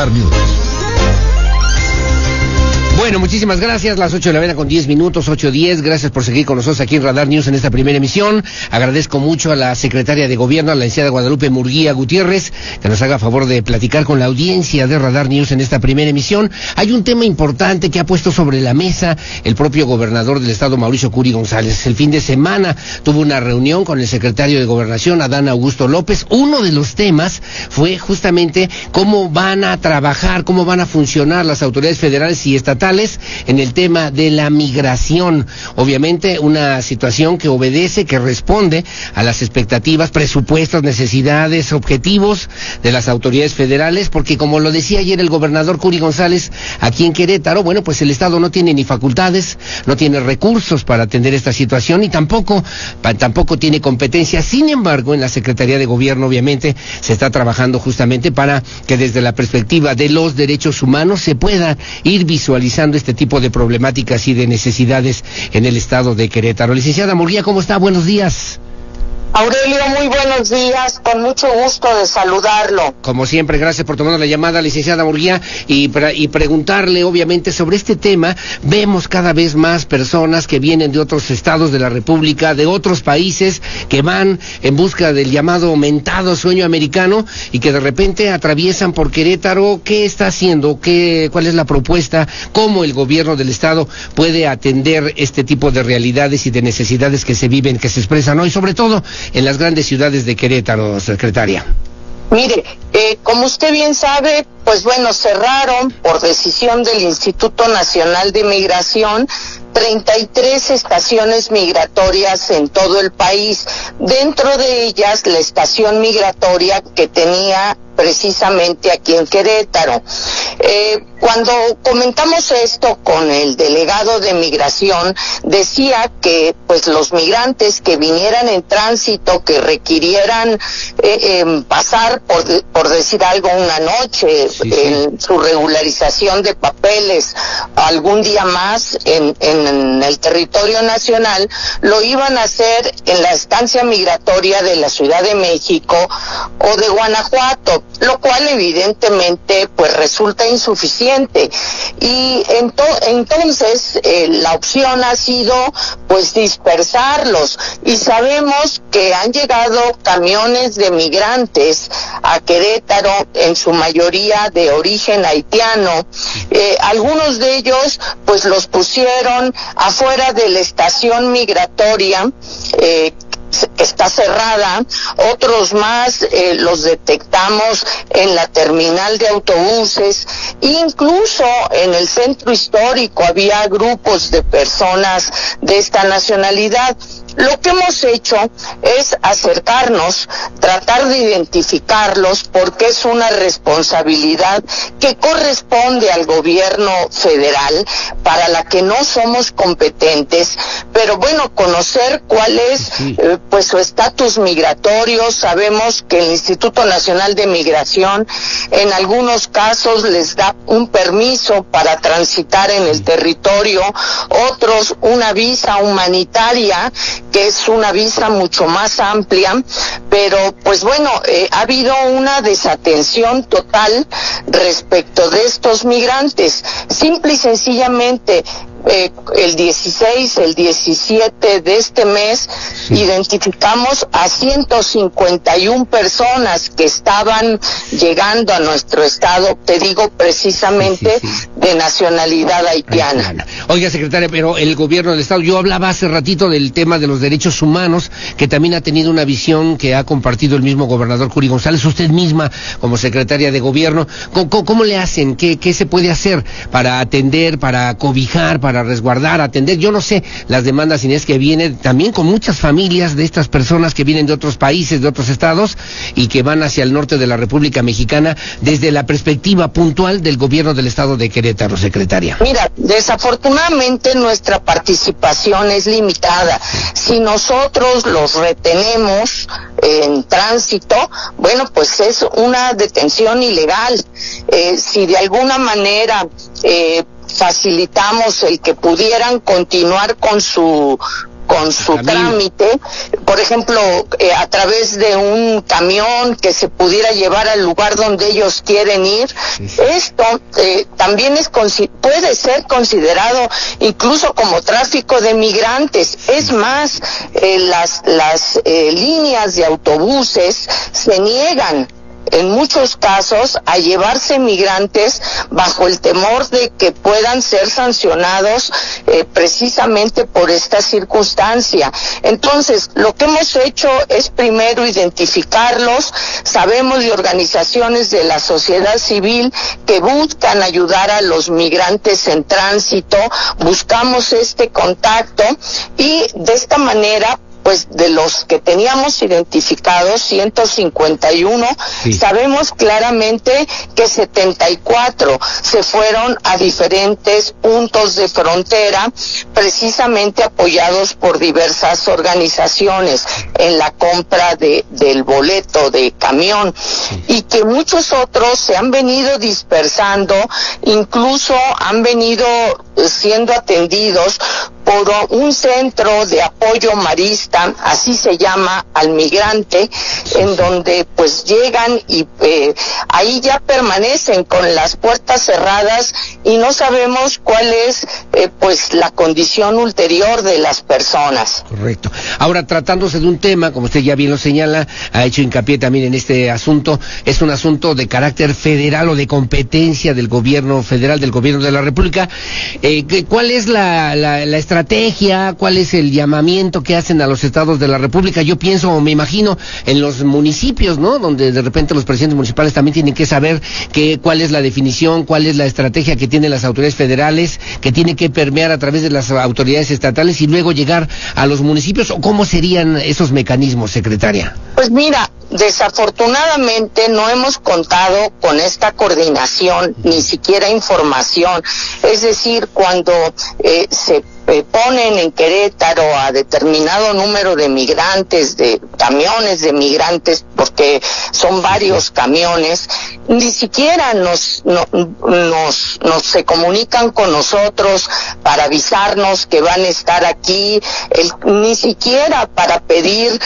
Radar News. Bueno, muchísimas gracias, las 8:10 8:10, gracias por seguir con nosotros aquí en Radar News en esta primera emisión. Agradezco mucho a la secretaria de Gobierno, a la licenciada Guadalupe Murguía Gutiérrez, que nos haga favor de platicar con la audiencia de Radar News en esta primera emisión. Hay un tema importante que ha puesto sobre la mesa el propio gobernador del estado, Mauricio Curi González. El fin de semana tuvo una reunión con el secretario de Gobernación, Adán Augusto López. Uno de los temas fue justamente cómo van a trabajar, cómo van a funcionar las autoridades federales y estatales en el tema de la migración. Obviamente una situación que obedece, que responde a las expectativas, presupuestos, necesidades, objetivos de las autoridades federales, porque como lo decía ayer el gobernador Curi González aquí en Querétaro, bueno, pues el estado no tiene ni facultades, no tiene recursos para atender esta situación y tampoco tiene competencia. Sin embargo, en la Secretaría de Gobierno obviamente se está trabajando justamente para que desde la perspectiva de los derechos humanos se pueda ir visualizando este tipo de problemáticas y de necesidades en el estado de Querétaro. Licenciada Murguía, ¿cómo está? Buenos días. Aurelio, muy buenos días, con mucho gusto de saludarlo. Como siempre, gracias por tomar la llamada, licenciada Murguía, y preguntarle obviamente sobre este tema. Vemos cada vez más personas que vienen de otros estados de la República, de otros países, que van en busca del llamado mentado sueño americano y que de repente atraviesan por Querétaro. ¿Qué está haciendo? ¿Cuál es la propuesta? ¿Cómo el gobierno del estado puede atender este tipo de realidades y de necesidades que se viven, que se expresan hoy, sobre todo en las grandes ciudades de Querétaro, secretaria? Mire, como usted bien sabe, pues bueno, cerraron por decisión del Instituto Nacional de Migración 33 estaciones migratorias en todo el país. Dentro de ellas, la estación migratoria que tenía precisamente aquí en Querétaro. Cuando comentamos esto con el delegado de migración, decía que pues los migrantes que vinieran en tránsito, que requirieran pasar, por decir algo, una noche en su regularización de papeles, algún día más en el territorio nacional, lo iban a hacer en la estancia migratoria de la Ciudad de México o de Guanajuato, lo cual evidentemente pues resulta insuficiente. Y entonces la opción ha sido pues dispersarlos, y sabemos que han llegado camiones de migrantes a Querétaro, en su mayoría de origen haitiano. Algunos de ellos pues los pusieron afuera de la estación migratoria, que está cerrada. Otros más los detectamos en la terminal de autobuses. Incluso en el centro histórico había grupos de personas de esta nacionalidad. Lo que hemos hecho es acercarnos, tratar de identificarlos, porque es una responsabilidad que corresponde al gobierno federal, para la que no somos competentes, pero bueno, conocer cuál es pues su estatus migratorio. Sabemos que el Instituto Nacional de Migración en algunos casos les da un permiso para transitar en el territorio, otros una visa humanitaria, que es una visa mucho más amplia, pero pues bueno, ha habido una desatención total respecto de estos migrantes. Simple y sencillamente, el 16, el 17 de este mes, identificamos a 151 personas que estaban llegando a nuestro estado, te digo precisamente de nacionalidad haitiana. Oiga, secretaria, pero el gobierno del estado, yo hablaba hace ratito del tema de los derechos humanos, que también ha tenido una visión que ha compartido el mismo gobernador Curi González, usted misma como secretaria de gobierno. ¿Cómo le hacen? ¿Qué se puede hacer para atender, para cobijar, para resguardar, atender? Yo no sé, las demandas, Inés, que vienen también con muchas familias de estas personas que vienen de otros países, de otros estados, y que van hacia el norte de la República Mexicana, desde la perspectiva puntual del gobierno del estado de Querétaro, secretaria. Mira, desafortunadamente nuestra participación es limitada. Si nosotros los retenemos en tránsito, bueno, pues es una detención ilegal. Si de alguna manera facilitamos el que pudieran continuar con su con su trámite, por ejemplo, a través de un camión que se pudiera llevar al lugar donde ellos quieren ir. Esto también puede ser considerado incluso como tráfico de migrantes. Es más, las líneas de autobuses se niegan en muchos casos a llevarse migrantes bajo el temor de que puedan ser sancionados precisamente por esta circunstancia. Entonces, lo que hemos hecho es primero identificarlos. Sabemos de organizaciones de la sociedad civil que buscan ayudar a los migrantes en tránsito, buscamos este contacto y de esta manera, pues de los que teníamos identificados, 151, sabemos claramente que 74 se fueron a diferentes puntos de frontera, precisamente apoyados por diversas organizaciones en la compra del boleto de camión, y que muchos otros se han venido dispersando, incluso han venido siendo atendidos por un centro de apoyo marista, así se llama, al migrante, en donde pues llegan y ahí ya permanecen con las puertas cerradas y no sabemos cuál es pues la condición ulterior de las personas. Correcto. Ahora, tratándose de un tema, como usted ya bien lo señala, ha hecho hincapié también en este asunto, es un asunto de carácter federal o de competencia del gobierno federal, del gobierno de la República. ¿Cuál es la estrategia? ¿Cuál es el llamamiento que hacen a los estados de la República? Yo pienso o me imagino en los municipios, ¿no? Donde de repente los presidentes municipales también tienen que saber cuál es la definición, cuál es la estrategia que tienen las autoridades federales, que tiene que permear a través de las autoridades estatales y luego llegar a los municipios, o cómo serían esos mecanismos, secretaria. Pues mira, desafortunadamente no hemos contado con esta coordinación, ni siquiera información. Es decir, cuando se ponen en Querétaro a determinado número de migrantes, de camiones de migrantes, porque son varios camiones, ni siquiera se comunican con nosotros para avisarnos que van a estar aquí, ni siquiera para pedir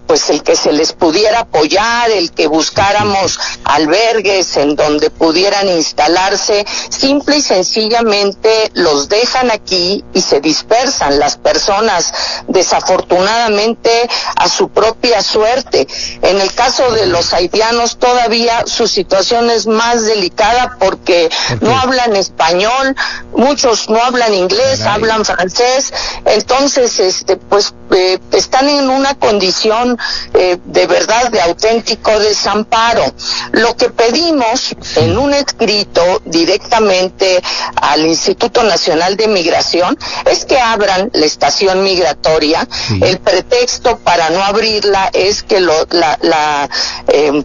pues el que se les pudiera apoyar, el que buscáramos albergues en donde pudieran instalarse. Simple y sencillamente los dejan aquí y se dispersan las personas, desafortunadamente a su propia suerte. En el caso de los haitianos todavía su situación es más delicada porque no hablan español, muchos no hablan inglés, hablan francés. Entonces están en una condición de verdad de auténtico desamparo. Lo que pedimos en un escrito directamente al Instituto Nacional de Migración es que abran la estación migratoria. El pretexto para no abrirla es que la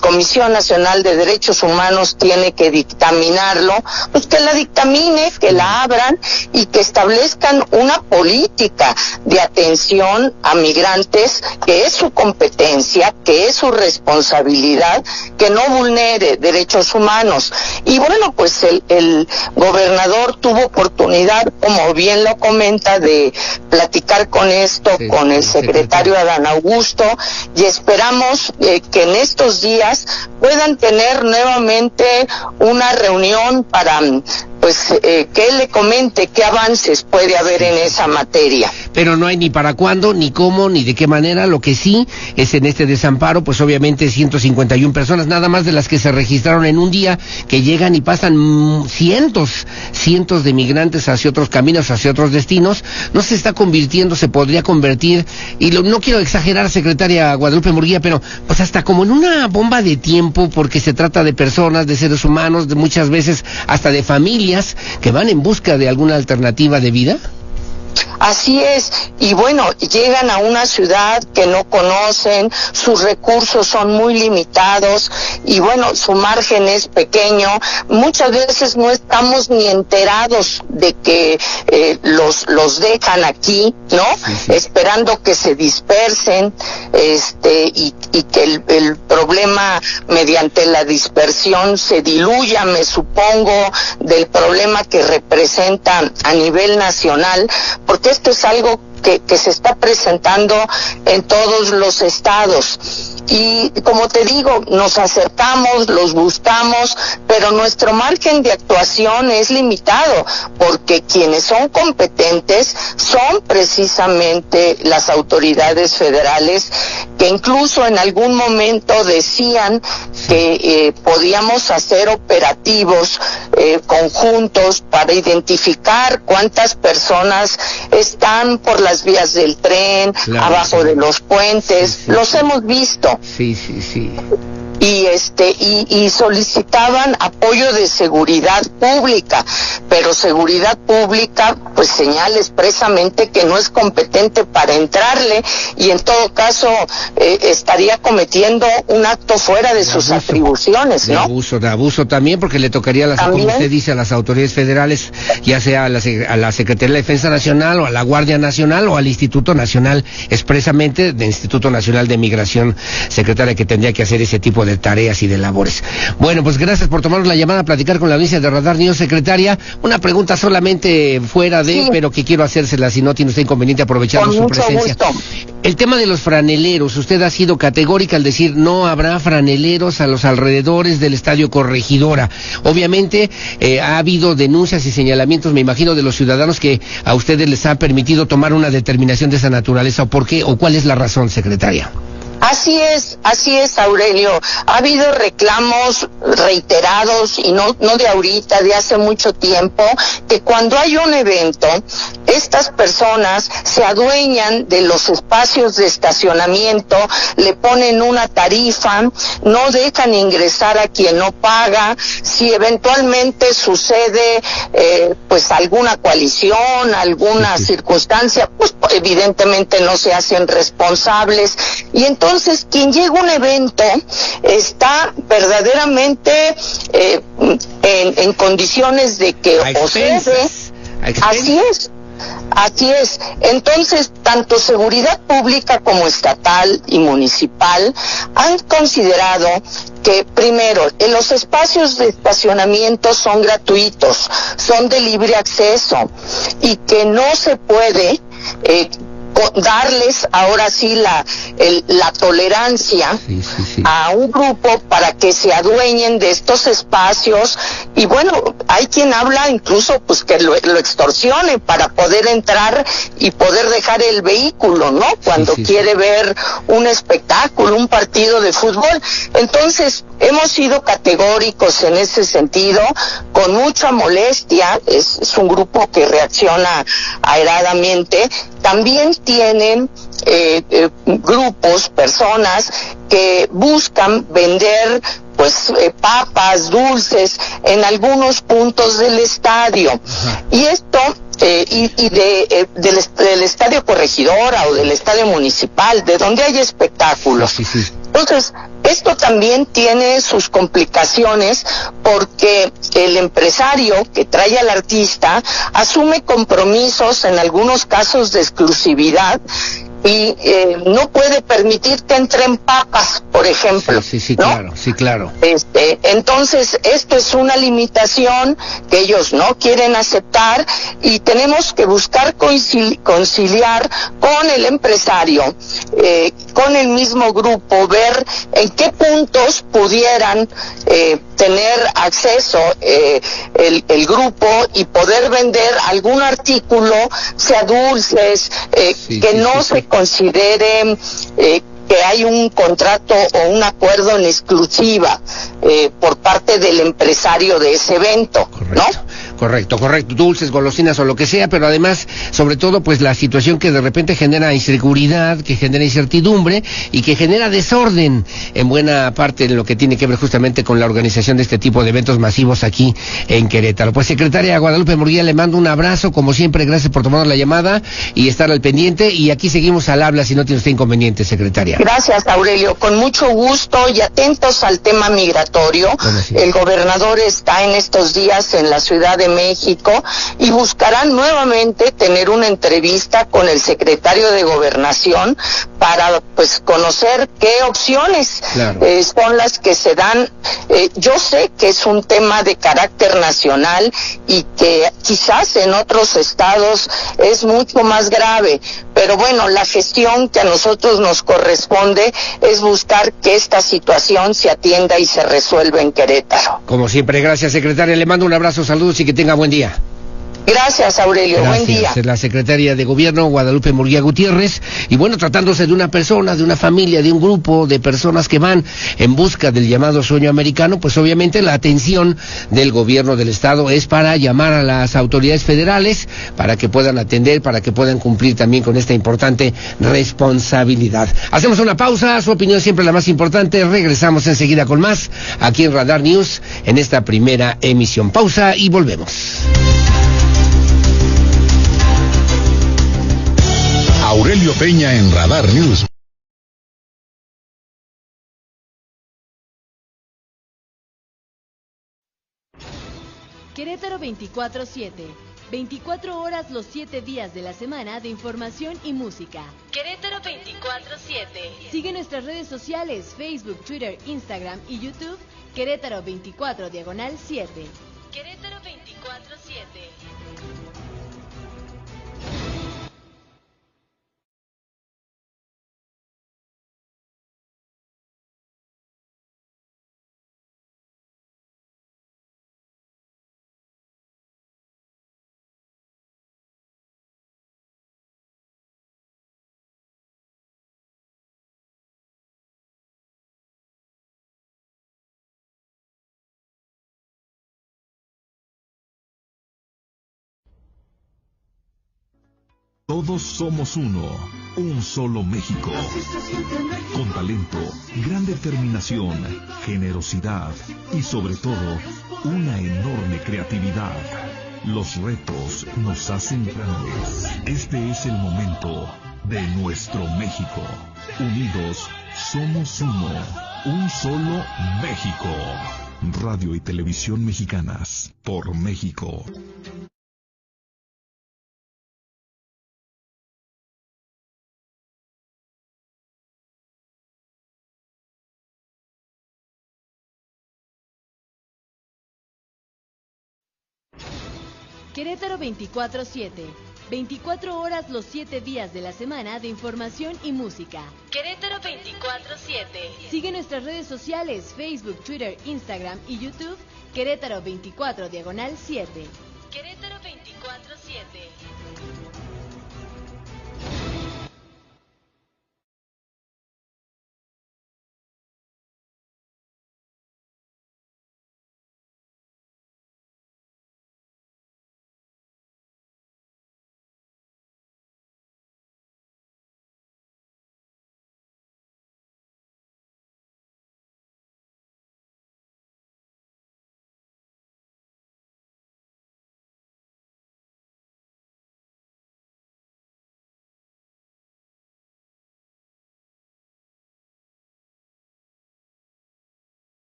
Comisión Nacional de Derechos Humanos tiene que dictaminarlo. Pues que la dictamine, que la abran y que establezcan una política de atención a migrantes, que es su competencia, que es su responsabilidad, que no vulnere derechos humanos. Y bueno, pues el gobernador tuvo oportunidad, como bien lo comenta, de platicar con con el secretario Adán Augusto, y esperamos que en estos días puedan tener nuevamente una reunión para que él le comente qué avances puede haber en esa materia. Pero no hay ni para cuándo, ni cómo, ni de qué manera. Lo que sí es en este desamparo, pues obviamente 151 personas, nada más de las que se registraron en un día, que llegan y pasan cientos de migrantes hacia otros caminos, hacia otros destinos. No se está convirtiendo, se podría convertir, y no quiero exagerar, secretaria Guadalupe Murguía, pero pues hasta como en una bomba de tiempo, porque se trata de personas, de seres humanos, de muchas veces hasta de familias que van en busca de alguna alternativa de vida. Así es, y bueno, llegan a una ciudad que no conocen, sus recursos son muy limitados y bueno, su margen es pequeño. Muchas veces no estamos ni enterados de que los dejan aquí, ¿no? Sí. Esperando que se dispersen, y que el problema mediante la dispersión se diluya, me supongo, del problema que representa a nivel nacional, porque esto es algo que se está presentando en todos los estados. Y como te digo, nos acercamos, los buscamos, pero nuestro margen de actuación es limitado, porque quienes son competentes son precisamente las autoridades federales, que incluso en algún momento decían que podíamos hacer operativos conjuntos para identificar cuántas personas están por las vías del tren, claro, abajo de los puentes, los hemos visto. Sí. Y solicitaban apoyo de seguridad pública, pero seguridad pública pues señala expresamente que no es competente para entrarle, y en todo caso estaría cometiendo un acto fuera de sus atribuciones, ¿no? De abuso también, porque le tocaría, como usted dice, a las autoridades federales, ya sea a la Secretaría de la Defensa Nacional o a la Guardia Nacional o al Instituto Nacional, expresamente del Instituto Nacional de Migración, secretaria, que tendría que hacer ese tipo de tareas y de labores. Bueno, pues gracias por tomarnos la llamada a platicar con la audiencia de Radar News, secretaria. Una pregunta solamente fuera de, pero que quiero hacérsela, si no tiene usted inconveniente, aprovechando su presencia. Gusto. El tema de los franeleros, usted ha sido categórica al decir no habrá franeleros a los alrededores del Estadio Corregidora. Obviamente ha habido denuncias y señalamientos, me imagino, de los ciudadanos que a ustedes les ha permitido tomar una determinación de esa naturaleza. ¿O por qué o cuál es la razón, secretaria? Así es, Aurelio. Ha habido reclamos reiterados, y no de ahorita, de hace mucho tiempo, que cuando hay un evento, estas personas se adueñan de los espacios de estacionamiento, le ponen una tarifa, no dejan ingresar a quien no paga. Si eventualmente sucede pues alguna coalición, alguna circunstancia, pues evidentemente no se hacen responsables, y entonces quien llega a un evento está verdaderamente en condiciones de que o cede. Así es. Entonces, tanto seguridad pública como estatal y municipal han considerado que, primero, los espacios de estacionamiento son gratuitos, son de libre acceso, y que no se puede darles ahora sí la tolerancia a un grupo para que se adueñen de estos espacios. Y bueno, hay quien habla incluso pues que lo extorsione para poder entrar y poder dejar el vehículo, ¿no? Cuando quiere ver un espectáculo, un partido de fútbol. Entonces, hemos sido categóricos en ese sentido, con mucha molestia. Es un grupo que reacciona airadamente. También tienen grupos, personas que buscan vender pues papas, dulces en algunos puntos del estadio. Y esto del Estadio Corregidora o del Estadio Municipal, de donde hay espectáculos. Entonces, esto también tiene sus complicaciones, porque el empresario que trae al artista asume compromisos, en algunos casos de exclusividad, y no puede permitir que entren papas, por ejemplo. Sí, claro. Entonces, esto es una limitación que ellos no quieren aceptar, y tenemos que buscar conciliar con el empresario, con el mismo grupo, ver en qué puntos pudieran tener acceso el grupo y poder vender algún artículo, sea dulces, que no se considere que hay un contrato o un acuerdo en exclusiva por parte del empresario de ese evento, ¿no? Correcto, dulces, golosinas o lo que sea, pero además, sobre todo, pues la situación que de repente genera inseguridad, que genera incertidumbre y que genera desorden en buena parte de lo que tiene que ver justamente con la organización de este tipo de eventos masivos aquí en Querétaro. Pues, secretaria Guadalupe Murguía, le mando un abrazo, como siempre, gracias por tomar la llamada y estar al pendiente, y aquí seguimos al habla si no tiene usted inconveniente, secretaria. Gracias, Aurelio, con mucho gusto, y atentos al tema migratorio. El gobernador está en estos días en la Ciudad de de México y buscarán nuevamente tener una entrevista con el secretario de Gobernación para pues conocer qué opciones son las que se dan. Yo sé que es un tema de carácter nacional y que quizás en otros estados es mucho más grave, pero bueno, la gestión que a nosotros nos corresponde es buscar que esta situación se atienda y se resuelva en Querétaro. Como siempre, gracias, secretaria. Le mando un abrazo, saludos y que tenga buen día. Gracias, Aurelio. Gracias. Buen día. Es la secretaria de Gobierno, Guadalupe Murguía Gutiérrez. Y bueno, tratándose de una persona, de una familia, de un grupo de personas que van en busca del llamado sueño americano, pues obviamente la atención del gobierno del estado es para llamar a las autoridades federales para que puedan atender, para que puedan cumplir también con esta importante responsabilidad. Hacemos una pausa, su opinión siempre la más importante. Regresamos enseguida con más aquí en Radar News en esta primera emisión. Pausa y volvemos. Aurelio Peña en Radar News. Querétaro 24/7. 24 horas los 7 días de la semana de información y música. Querétaro 24/7. Sigue nuestras redes sociales, Facebook, Twitter, Instagram y YouTube. Querétaro 24/7. Querétaro 24/7. Todos somos uno, un solo México. Con talento, gran determinación, generosidad y sobre todo, una enorme creatividad. Los retos nos hacen grandes. Este es el momento de nuestro México. Unidos, somos uno, un solo México. Radio y Televisión Mexicanas, por México. Querétaro 24/7. 24 horas los 7 días de la semana de información y música. Querétaro 24/7. Sigue nuestras redes sociales, Facebook, Twitter, Instagram y YouTube. Querétaro 24/7. Querétaro 24/7.